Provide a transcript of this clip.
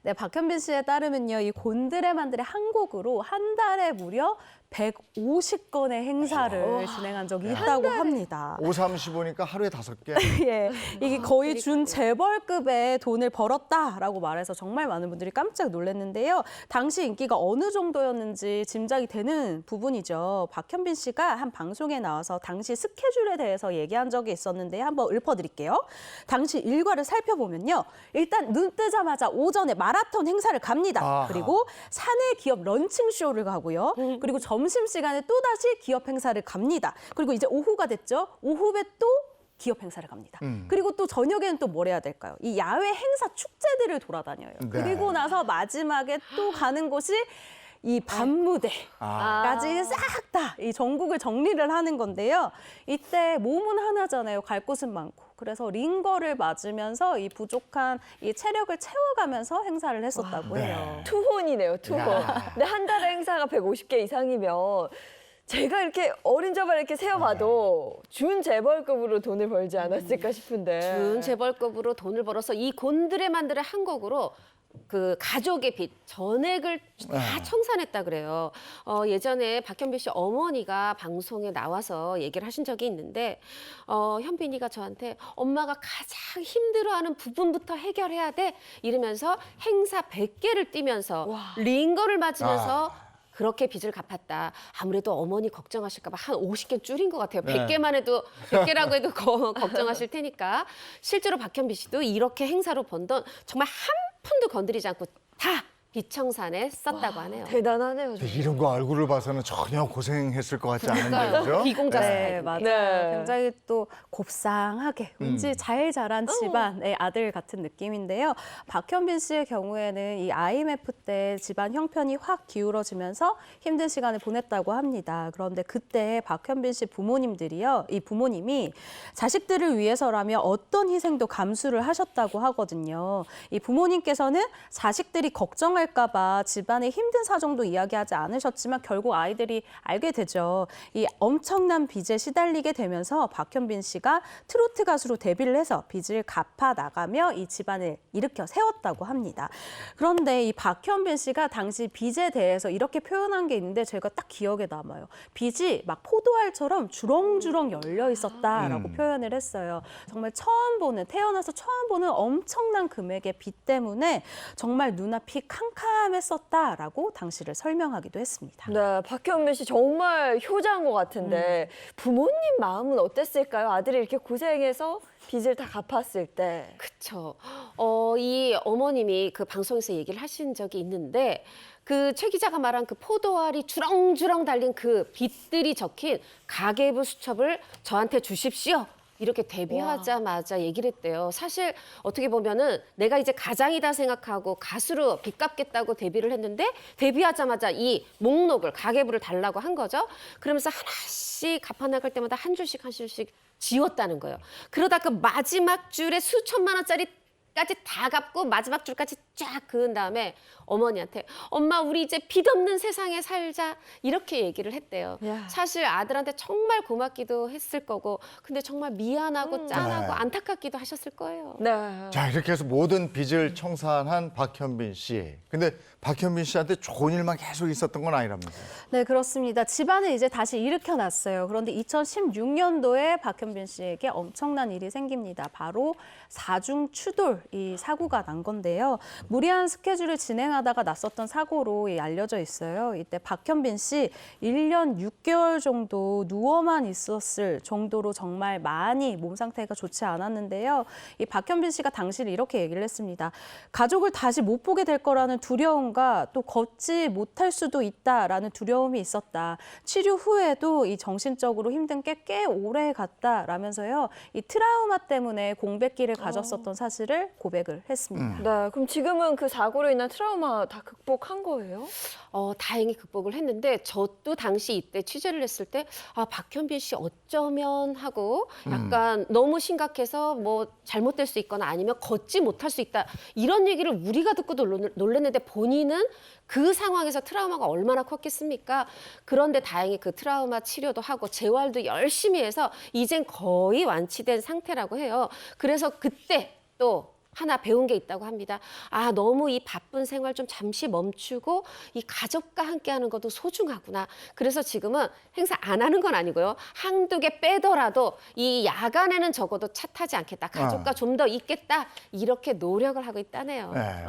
네, 박현빈 씨에 따르면요, 이 곤드레 만드레 한 곡으로 한 달에 무려 150건의 행사를 진행한 적이 있다고 합니다. 5, 35니까 하루에 5개. 예, 이게 거의 준 재벌급의 돈을 벌었다라고 말해서 정말 많은 분들이 깜짝 놀랐는데요. 당시 인기가 어느 정도였는지 짐작이 되는 부분이죠. 박현빈 씨가 한 방송에 나와서 당시 스케줄에 대해서 얘기한 적이 있었는데 한번 읊어드릴게요. 당시 일과를 살펴보면요. 일단 눈 뜨자마자 오전에 마라톤 행사를 갑니다. 아하. 그리고 사내 기업 런칭 쇼를 가고요. 그리고 점심시간에 또다시 기업 행사를 갑니다. 그리고 이제 오후가 됐죠. 오후에 또 기업 행사를 갑니다. 그리고 또 저녁에는 또 뭘 해야 될까요? 이 야외 행사 축제들을 돌아다녀요. 네. 그리고 나서 마지막에 또 가는 곳이 이 밤무대까지 싹 다 이 전국을 정리를 하는 건데요. 이때 몸은 하나잖아요. 갈 곳은 많고. 그래서 링거를 맞으면서 이 부족한 이 체력을 채워가면서 행사를 했었다고 네. 해요. 투혼이네요, 투혼. 야. 근데 한 달에 행사가 150개 이상이면 제가 이렇게 어림잡아 이렇게 세어봐도 준 재벌급으로 돈을 벌지 않았을까 싶은데. 준 재벌급으로 돈을 벌어서 이 곤드레 만드레 한 곡으로 그 가족의 빚 전액을 다 청산했다 그래요. 예전에 박현빈 씨 어머니가 방송에 나와서 얘기를 하신 적이 있는데 현빈이가 저한테 엄마가 가장 힘들어하는 부분부터 해결해야 돼 이러면서 행사 100개를 뛰면서 링거를 맞으면서 그렇게 빚을 갚았다. 아무래도 어머니 걱정하실까 봐 한 50개 줄인 것 같아요. 네. 100개만 해도 100개라고 해도 걱정하실 테니까. 실제로 박현빈 씨도 이렇게 행사로 번 돈 정말 한 푼도 건드리지 않고 다 빚청산에 썼다고 하네요. 대단하네요. 근데 이런 거 얼굴을 봐서는 전혀 고생했을 것 같지 않은데, 그죠? 비공자 네, 스타일. 맞아요. 네. 굉장히 또 곱상하게 왠지 잘 자란 집안의 아들 같은 느낌인데요. 박현빈 씨의 경우에는 이 IMF 때 집안 형편이 확 기울어지면서 힘든 시간을 보냈다고 합니다. 그런데 그때 박현빈 씨 부모님들이요, 이 부모님이 자식들을 위해서라면 어떤 희생도 감수를 하셨다고 하거든요. 이 부모님께서는 자식들이 걱정할까 봐 집안의 힘든 사정도 이야기하지 않으셨지만 결국 아이들이 알게 되죠. 이 엄청난 빚에 시달리게 되면서 박현빈 씨가 트로트 가수로 데뷔를 해서 빚을 갚아 나가며 이 집안을 일으켜 세웠다고 합니다. 그런데 이 박현빈 씨가 당시 빚에 대해서 이렇게 표현한 게 있는데 제가 딱 기억에 남아요. 빚이 막 포도알처럼 주렁주렁 열려 있었다라고 표현을 했어요. 정말 태어나서 처음 보는 엄청난 금액의 빚 때문에 정말 눈앞이 캄캄했었다라고 당시를 설명하기도 했습니다. 네, 박현빈 씨 정말 효자인 것 같은데 부모님 마음은 어땠을까요? 아들이 이렇게 고생해서 빚을 다 갚았을 때. 그쵸. 이 어머님이 그 방송에서 얘기를 하신 적이 있는데 그 최 기자가 말한 그 포도알이 주렁주렁 달린 그 빚들이 적힌 가계부 수첩을 저한테 주십시오. 이렇게 데뷔하자마자 얘기를 했대요. 사실 어떻게 보면은 내가 이제 가장이다 생각하고 가수로 빚 갚겠다고 데뷔를 했는데 데뷔하자마자 이 목록을 가계부를 달라고 한 거죠. 그러면서 하나씩 갚아나갈 때마다 한 줄씩 한 줄씩 지웠다는 거예요. 그러다 그 마지막 줄에 수천만 원짜리까지 다 갚고 마지막 줄까지 쫙 그은 다음에 어머니한테 엄마 우리 이제 빚 없는 세상에 살자 이렇게 얘기를 했대요. 야. 사실 아들한테 정말 고맙기도 했을 거고 근데 정말 미안하고 짠하고 네. 안타깝기도 하셨을 거예요. 네. 자, 이렇게 해서 모든 빚을 청산한 박현빈 씨. 근데 박현빈 씨한테 좋은 일만 계속 있었던 건 아니라면서요. 네, 그렇습니다. 집안을 이제 다시 일으켜놨어요. 그런데 2016년도에 박현빈 씨에게 엄청난 일이 생깁니다. 바로 사중 추돌 이 사고가 난 건데요. 무리한 스케줄을 진행하다가 났었던 사고로 알려져 있어요. 이때 박현빈 씨 1년 6개월 정도 누워만 있었을 정도로 정말 많이 몸 상태가 좋지 않았는데요. 이 박현빈 씨가 당시를 이렇게 얘기를 했습니다. 가족을 다시 못 보게 될 거라는 두려움과 또 걷지 못할 수도 있다라는 두려움이 있었다. 치료 후에도 이 정신적으로 힘든 게 꽤 오래 갔다라면서요. 이 트라우마 때문에 공백기를 가졌었던 사실을 고백을 했습니다. 네, 그럼 지금은 그 사고로 인한 트라우마 다 극복한 거예요? 다행히 극복을 했는데 저도 당시 이때 취재를 했을 때 박현빈 씨 어쩌면 하고 약간 너무 심각해서 뭐 잘못될 수 있거나 아니면 걷지 못할 수 있다 이런 얘기를 우리가 듣고도 놀랐는데 본인은 그 상황에서 트라우마가 얼마나 컸겠습니까? 그런데 다행히 그 트라우마 치료도 하고 재활도 열심히 해서 이젠 거의 완치된 상태라고 해요. 그래서 그때 또 하나 배운 게 있다고 합니다. 아, 너무 이 바쁜 생활 좀 잠시 멈추고 이 가족과 함께하는 것도 소중하구나. 그래서 지금은 행사 안 하는 건 아니고요. 한두 개 빼더라도 이 야간에는 적어도 차 타지 않겠다. 가족과 좀 더 있겠다. 이렇게 노력을 하고 있다네요. 네.